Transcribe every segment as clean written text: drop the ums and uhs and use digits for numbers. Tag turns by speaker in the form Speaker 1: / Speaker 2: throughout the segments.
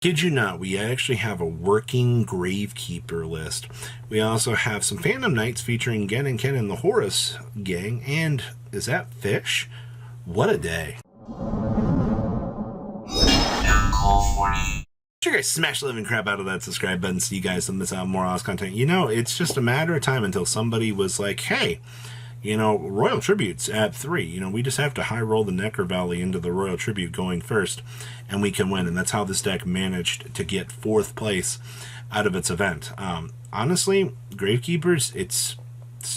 Speaker 1: Kid you not, we actually have a working Gravekeeper list. We also have some Phantom Knights featuring Gen and Ken and the Horus gang, and is that Fish? What a day. Sure guys, smash the living crap out of that subscribe button so you guys don't miss out on more awesome content. You know, it's just a matter of time until somebody was like, hey, you know, Royal Tributes at 3. You know, we just have to high roll the Necro Valley into the Royal Tribute going first, and we can win. And that's how this deck managed to get 4th place out of its event. Honestly, Gravekeepers, it's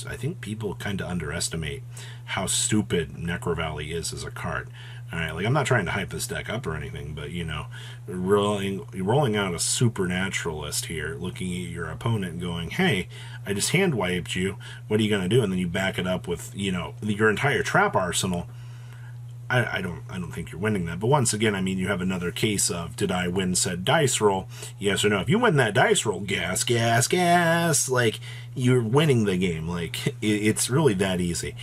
Speaker 1: I think people kind of underestimate how stupid Necro Valley is as a card. Alright, like, I'm not trying to hype this deck up or anything, but, you know, rolling out a Supernaturalist here, looking at your opponent and going, hey, I just hand wiped you, what are you going to do? And then you back it up with, you know, your entire trap arsenal. I don't think you're winning that. But once again, I mean, you have another case of, did I win said dice roll? Yes or no. If you win that dice roll, gas, gas, gas, like, you're winning the game. Like, it's really that easy.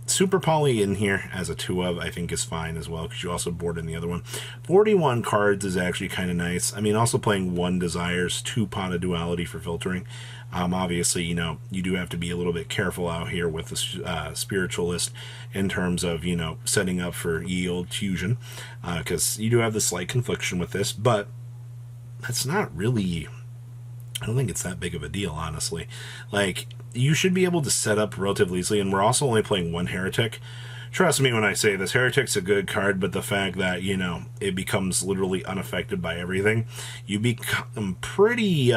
Speaker 1: Super Poly in here as a 2 of, I think is fine as well, because you also board in the other one. 41 cards is actually kind of nice. I mean, also playing 1 Desires, 2 Pot of Duality for filtering. Obviously, you know, you do have to be a little bit careful out here with the Spiritualist in terms of, you know, setting up for yield fusion, because you do have the slight confliction with this, but that's not really, I don't think it's that big of a deal, honestly. Like, you should be able to set up relatively easily, and we're also only playing 1 Heretic. Trust me when I say this, Heretic's a good card, but the fact that, you know, it becomes literally unaffected by everything, you become pretty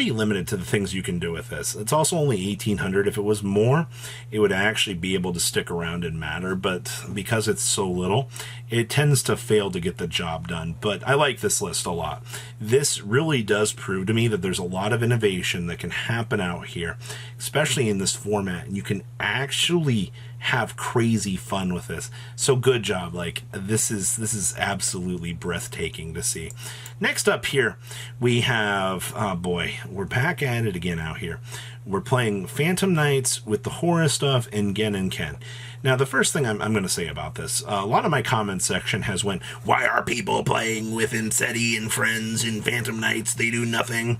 Speaker 1: limited to the things you can do with this. It's also only 1800. If it was more, it would actually be able to stick around and matter, but because it's so little, it tends to fail to get the job done. But I like this list a lot. This really does prove to me that there's a lot of innovation that can happen out here, especially in this format, and you can actually have crazy fun with this. So good job. Like, this is absolutely breathtaking to see. Next up here, we have, oh boy, we're back at it again out here. We're playing Phantom Knights with the Horus stuff and Gen and Ken. Now, the first thing I'm going to say about this, a lot of my comment section has went, why are people playing with Insetti and friends in Phantom Knights? They do nothing.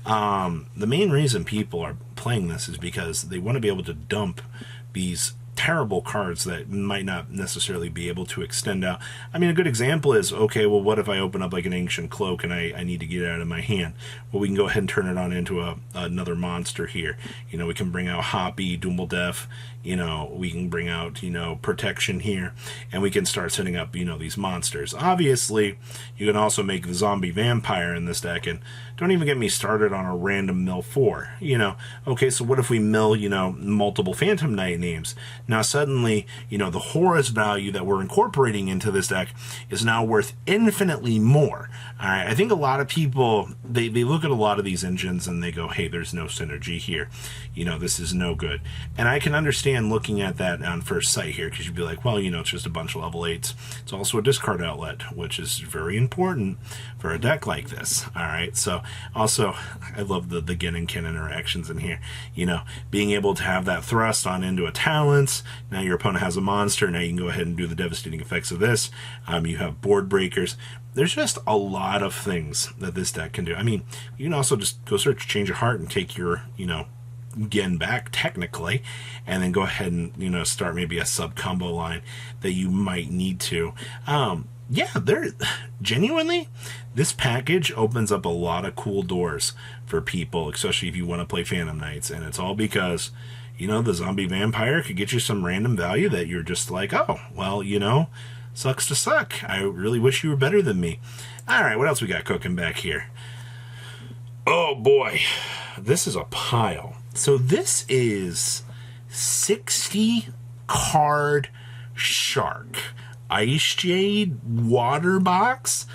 Speaker 1: The main reason people are playing this is because they want to be able to dump these terrible cards that might not necessarily be able to extend out. I mean, a good example is, okay, well, what if I open up like an Ancient Cloak and I need to get it out of my hand? Well, we can go ahead and turn it on into another monster here. You know, we can bring out Hoppy, Doomble Def, you know, we can bring out, you know, Protection here, and we can start setting up, you know, these monsters. Obviously, you can also make the Zombie Vampire in this deck, and don't even get me started on a random mill 4. You know, okay, so what if we mill, you know, multiple Phantom Knight names? Now suddenly, you know, the Horus value that we're incorporating into this deck is now worth infinitely more. Alright, I think a lot of people, they look at a lot of these engines and they go, hey, there's no synergy here. You know, this is no good. And I can understand looking at that on first sight here, because you'd be like, well, you know, it's just a bunch of level 8s. It's also a discard outlet, which is very important for a deck like this. Alright, so also, I love the Gen and Ken interactions in here. You know, being able to have that thrust on into a talents. Now your opponent has a monster. Now you can go ahead and do the devastating effects of this. You have board breakers. There's just a lot of things that this deck can do. I mean, you can also just go search Change of Heart and take your, you know, Gen back technically, and then go ahead and, you know, start maybe a sub combo line that you might need to. Yeah, genuinely, this package opens up a lot of cool doors for people, especially if you want to play Phantom Knights, and it's all because, you know, the Zombie Vampire could get you some random value that you're just like, oh, well, you know, sucks to suck. I really wish you were better than me. Alright, what else we got cooking back here? Oh boy, this is a pile. So this is 60 card Shark Ice Jade Water Box.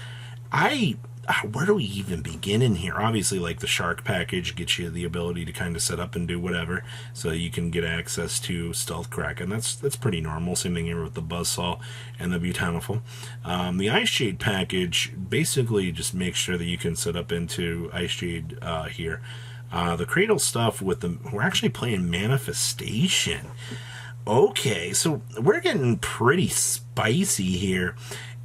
Speaker 1: Where do we even begin in here? Obviously, like, the Shark package gets you the ability to kind of set up and do whatever, so you can get access to Stealth Kraken. That's pretty normal. Same thing here with the Buzzsaw and the Butaniful. The Ice Jade package basically just makes sure that you can set up into Ice Jade here. The Cradle stuff with the... We're actually playing Manifestation. Okay, so we're getting pretty spicy here.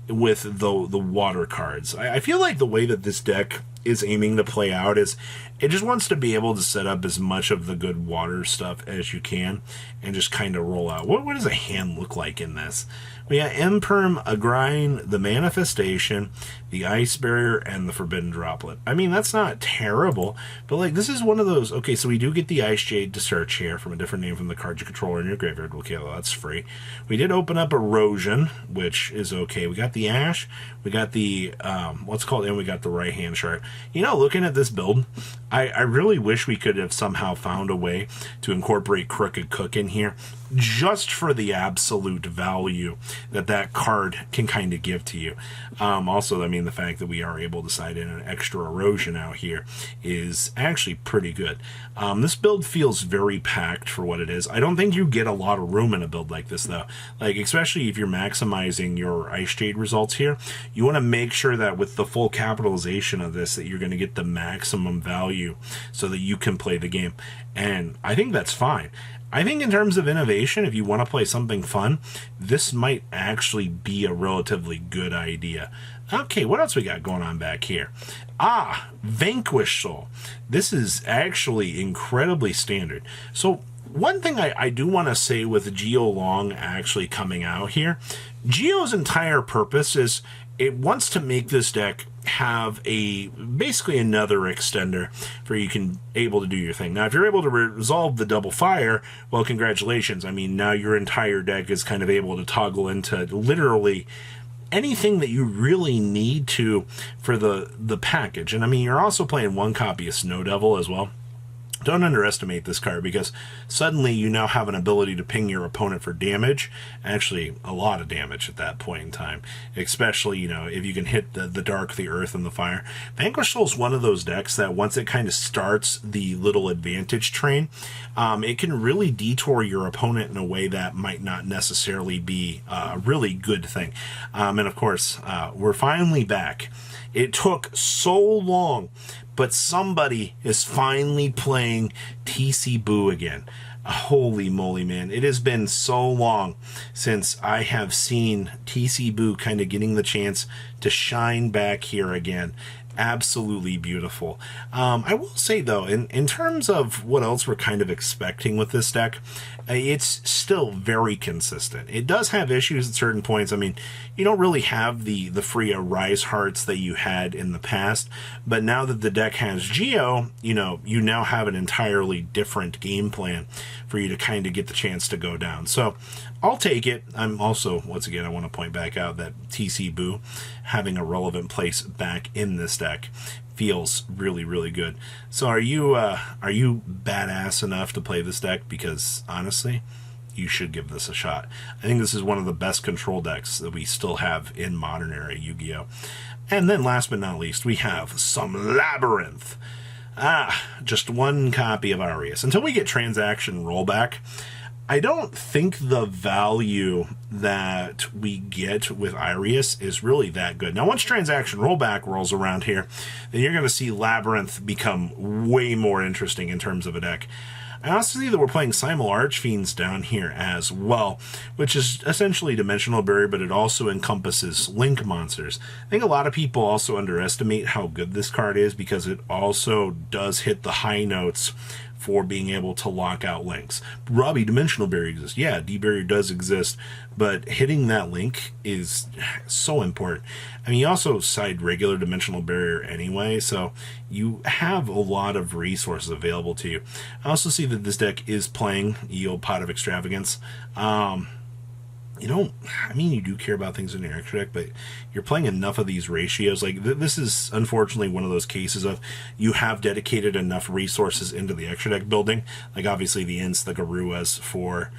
Speaker 1: with the water cards. I feel like the way that this deck is aiming to play out is it just wants to be able to set up as much of the good water stuff as you can and just kind of roll out. What does a hand look like in this? We got Imperm, a Grind, the Manifestation, the Ice Barrier, and the Forbidden Droplet. I mean, that's not terrible, but like this is one of those. Okay, so we do get the Ice Jade to search here from a different name from the card you control in your graveyard. Okay, well, that's free. We did open up Erosion, which is okay. We got the Ash, we got the what's called, and we got the Right Hand Shard. You know, looking at this build, I really wish we could have somehow found a way to incorporate Crooked Cook in here, just for the absolute value that card can kind of give to you. Also, I mean, the fact that we are able to side in an extra Erosion out here is actually pretty good. This build feels very packed for what it is. I don't think you get a lot of room in a build like this, though. Like, especially if you're maximizing your Ice Jade results here, you want to make sure that with the full capitalization of this, that you're going to get the maximum value so that you can play the game. And I think that's fine. I think in terms of innovation, if you want to play something fun, this might actually be a relatively good idea. Okay, what else we got going on back here? Vanquish Soul. This is actually incredibly standard. So one thing I do want to say with Geo Long actually coming out here, Geo's entire purpose is it wants to make this deck have basically another extender for you can able to do your thing. Now, if you're able to resolve the double fire, well, congratulations. I mean, now your entire deck is kind of able to toggle into literally anything that you really need to for the package. And I mean, you're also playing one copy of Snow Devil as well. Don't underestimate this card, because suddenly you now have an ability to ping your opponent for damage. Actually, a lot of damage at that point in time. Especially, you know, if you can hit the dark, the earth, and the fire. Vanquish Soul is one of those decks that once it kind of starts the little advantage train, it can really detour your opponent in a way that might not necessarily be a really good thing. And of course, we're finally back. It took so long, but somebody is finally playing TC Boo again. Holy moly, man. It has been so long since I have seen TC Boo kind of getting the chance to shine back here again. Absolutely beautiful. I will say, though, in terms of what else we're kind of expecting with this deck, it's still very consistent. It does have issues at certain points. I mean, you don't really have the free Rise Hearts that you had in the past, but now that the deck has Geo, you know, you now have an entirely different game plan for you to kind of get the chance to go down. So I'll take it. I'm also, once again, I want to point back out that TC Boo having a relevant place back in this deck feels really, really good. So are you badass enough to play this deck? Because honestly, you should give this a shot. I think this is one of the best control decks that we still have in modern era Yu-Gi-Oh! And then last but not least, we have some Labyrinth. Just one copy of Arius. Until we get transaction rollback, I don't think the value that we get with Arius is really that good. Now, once transaction rollback rolls around here, then you're going to see Labyrinth become way more interesting in terms of a deck. I also see that we're playing Simul Archfiends down here as well, which is essentially Dimensional Barrier, but it also encompasses Link monsters. I think a lot of people also underestimate how good this card is, because it also does hit the high notes for being able to lock out links. Robbie, Dimensional Barrier exists. Yeah, D-Barrier does exist, but hitting that link is so important. I mean, you also side regular Dimensional Barrier anyway, so you have a lot of resources available to you. I also see that this deck is playing Yield Pot of Extravagance. You do care about things in your extra deck, but you're playing enough of these ratios. Like, this is unfortunately one of those cases of you have dedicated enough resources into the extra deck building. Like, obviously, the Ints, the Garuas for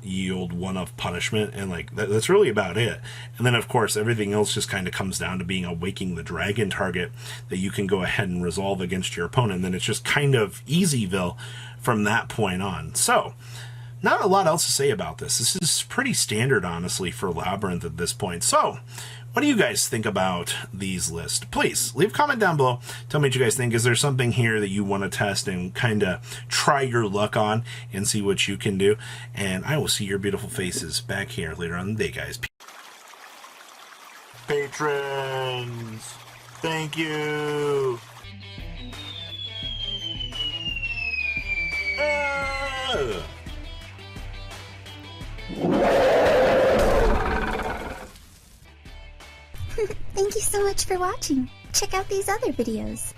Speaker 1: yield one of punishment, and like that's really about it. And then, of course, everything else just kind of comes down to being a Waking the Dragon target that you can go ahead and resolve against your opponent. And then it's just kind of Easyville from that point on. So, not a lot else to say about this. This is pretty standard, honestly, for Labyrinth at this point. So, what do you guys think about these lists? Please, leave a comment down below. Tell me what you guys think. Is there something here that you want to test and kind of try your luck on and see what you can do? And I will see your beautiful faces back here later on in the day, guys. Patrons! Thank you!
Speaker 2: Thank you so much for watching. Check out these other videos.